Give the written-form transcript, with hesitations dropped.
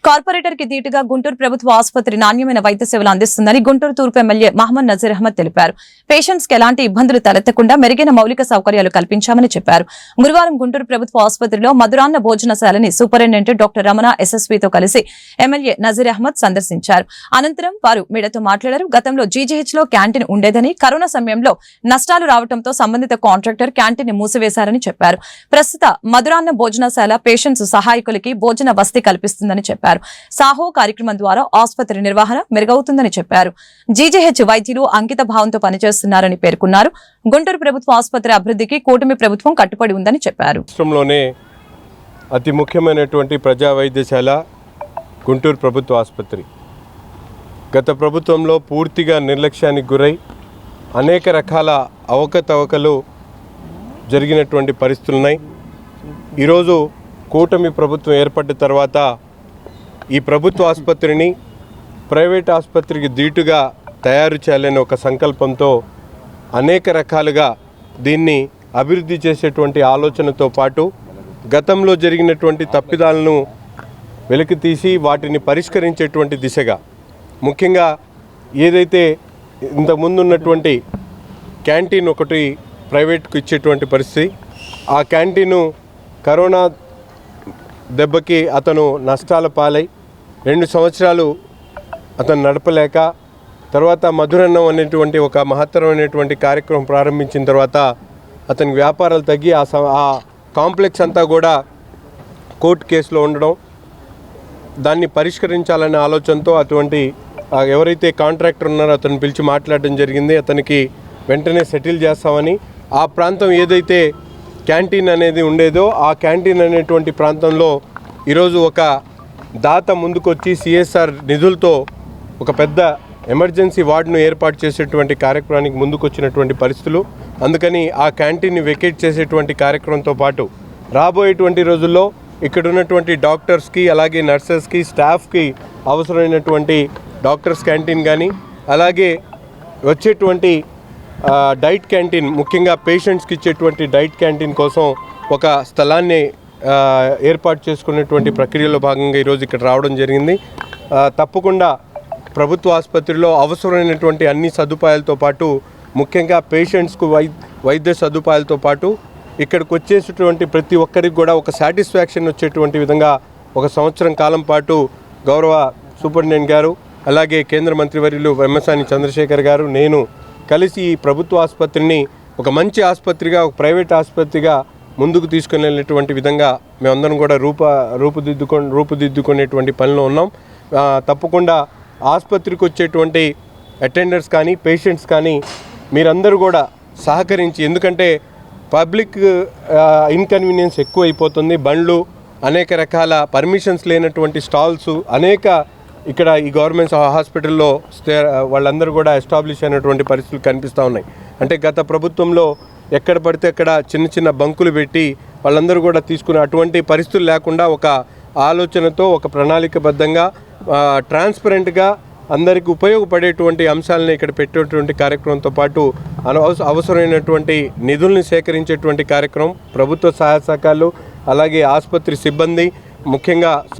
Corporator కి ధీటుగా గుంటూరు ప్రభుత్వ ఆసుపత్రి నాణ్యమైన వైద్య సేవలు అందిస్తుందని గుంటూరు తూర్పు ఎమ్మెల్యే మహమ్మద్ నజీర్ అహ్మద్ తెలిపారు. పేషెంట్స్ కి ఎలాంటి ఇబ్బందులు తలెత్తకుండా మెరుగైన మౌలిక సౌకర్యాలు కల్పించామని చెప్పారు. గురువారం గుంటూరు ప్రభుత్వ ఆసుపత్రిలో మధురాన్న భోజనశాలని సూపరింటెండెంట్ డాక్టర్ రమణ ఎస్ఎస్వీతో కలిసి ఎమ్మెల్యే నజీర్ అహ్మద్ సందర్శించారు. అనంతరం వారు మీడియాతో మాట్లాడారు. గతంలో జీజీహెచ్ లో క్యాంటీన్ ఉండేదని, కరోనా సమయంలో నష్టాలు రావడంతో సంబంధిత కాంట్రాక్టర్ క్యాంటీన్ ని మూసివేశారని చెప్పారు. ప్రస్తుత మధురాన్న భోజనశాల పేషెంట్స్ సహాయకులకి భోజన వసతి కల్పిస్తుందని చెప్పారు. సాహో కార్యక్రమం ద్వారా ఆసుపత్రి నిర్వహణ మెరుగవుతుందని చెప్పారు. జీజీహెచ్ వైద్యులు అంకిత భావంతో పనిచేస్తున్నారని పేర్కొన్నారు. గుంటూరు ప్రభుత్వ ఆసుపత్రి అభివృద్ధికి కూటమి ప్రభుత్వం కట్టుబడి ఉందని చెప్పారు. రాష్ట్రంలోనే అతి ముఖ్యమైనటువంటి ప్రజా వైద్యశాల గుంటూరు ప్రభుత్వ ఆసుపత్రి గత ప్రభుత్వంలో పూర్తిగా నిర్లక్ష్యానికి గురై అనేక రకాల అవకతవకలు జరిగినటువంటి పరిస్థితులున్నాయి. ఈరోజు కూటమి ప్రభుత్వం ఏర్పడ్డ తర్వాత ఈ ప్రభుత్వ ఆసుపత్రిని ప్రైవేట్ ఆసుపత్రికి ధీటుగా తయారు చేయాలనే ఒక సంకల్పంతో అనేక రకాలుగా దీన్ని అభివృద్ధి చేసేటువంటి ఆలోచనతో పాటు గతంలో జరిగినటువంటి తప్పిదాలను వెలికితీసి వాటిని పరిష్కరించేటువంటి దిశగా ముఖ్యంగా ఏదైతే ఇంతకుముందు ఉన్నటువంటి క్యాంటీన్ ఒకటి ప్రైవేట్కు ఇచ్చేటువంటి పరిస్థితి, ఆ క్యాంటీను కరోనా దెబ్బకి అతను నష్టాల పాలై 2 సంవత్సరాలు అతను నడపలేక తర్వాత మధురన్నం అనేటువంటి ఒక మహత్తరమైనటువంటి కార్యక్రమం ప్రారంభించిన తర్వాత అతని వ్యాపారాలు తగ్గి ఆ కాంప్లెక్స్ అంతా కూడా కోర్టు కేసులో ఉండడం, దాన్ని పరిష్కరించాలనే ఆలోచనతో అటువంటి ఎవరైతే కాంట్రాక్టర్ ఉన్నారో అతను పిలిచి మాట్లాడడం జరిగింది. అతనికి వెంటనే సెటిల్ చేస్తామని, ఆ ప్రాంతం ఏదైతే క్యాంటీన్ అనేది ఉండేదో ఆ క్యాంటీన్ అనేటువంటి ప్రాంతంలో ఈరోజు ఒక దాత ముందుకొచ్చి సిఎస్ఆర్ నిధులతో ఒక పెద్ద ఎమర్జెన్సీ వార్డును ఏర్పాటు చేసేటువంటి కార్యక్రమానికి ముందుకొచ్చినటువంటి పరిస్థితులు. అందుకని ఆ క్యాంటీన్ని వెకేట్ చేసేటువంటి కార్యక్రమంతో పాటు రాబోయేటువంటి రోజుల్లో ఇక్కడ ఉన్నటువంటి డాక్టర్స్కి అలాగే నర్సెస్కి స్టాఫ్కి అవసరమైనటువంటి డాక్టర్స్ క్యాంటీన్ కానీ అలాగే వచ్చేటువంటి డైట్ క్యాంటీన్, ముఖ్యంగా పేషెంట్స్కి ఇచ్చేటువంటి డైట్ క్యాంటీన్ కోసం ఒక స్థలాన్ని ఏర్పాటు చేసుకునేటువంటి ప్రక్రియలో భాగంగా ఈరోజు ఇక్కడ రావడం జరిగింది. తప్పకుండా ప్రభుత్వ ఆసుపత్రిలో అవసరమైనటువంటి అన్ని సదుపాయాలతో పాటు ముఖ్యంగా పేషెంట్స్కు వైద్య సదుపాయాలతో పాటు ఇక్కడికి వచ్చేటటువంటి ప్రతి ఒక్కరికి కూడా ఒక సాటిస్ఫాక్షన్ వచ్చేటువంటి విధంగా 1 సంవత్సరం కాలం పాటు గౌరవ సూపరింటెండెంట్ గారు అలాగే కేంద్ర మంత్రివర్యులు వెమ్మసాని చంద్రశేఖర్ గారు నేను కలిసి ఈ ప్రభుత్వ ఆసుపత్రిని ఒక మంచి ఆసుపత్రిగా, ఒక ప్రైవేట్ ఆసుపత్రిగా ముందుకు తీసుకుని వెళ్ళేటువంటి విధంగా మేమందరం కూడా రూపుదిద్దుకునేటువంటి పనిలో ఉన్నాం. తప్పకుండా ఆసుపత్రికి వచ్చేటువంటి అటెండర్స్ కానీ పేషెంట్స్ కానీ మీరందరూ కూడా సహకరించి, ఎందుకంటే పబ్లిక్ ఇన్కన్వీనియన్స్ ఎక్కువ అయిపోతుంది. బండ్లు, అనేక రకాల పర్మిషన్స్ లేనటువంటి స్టాల్స్ అనేక ఇక్కడ ఈ గవర్నమెంట్ హాస్పిటల్లో వాళ్ళందరూ కూడా ఎస్టాబ్లిష్ అయినటువంటి పరిస్థితులు కనిపిస్తూ ఉన్నాయి. అంటే గత ప్రభుత్వంలో ఎక్కడ పడితే అక్కడ చిన్న చిన్న బంకులు పెట్టి వాళ్ళందరూ కూడా తీసుకునే అటువంటి పరిస్థితులు లేకుండా ఒక ఆలోచనతో ఒక ప్రణాళికబద్ధంగా ట్రాన్స్పరెంట్గా అందరికీ ఉపయోగపడేటువంటి అంశాలను ఇక్కడ పెట్టేటువంటి కార్యక్రమంతో పాటు అవసరమైనటువంటి నిధుల్ని సేకరించేటువంటి కార్యక్రమం ప్రభుత్వ సహాయ సహకారాలు అలాగే ఆసుపత్రి సిబ్బంది ముఖ్యంగా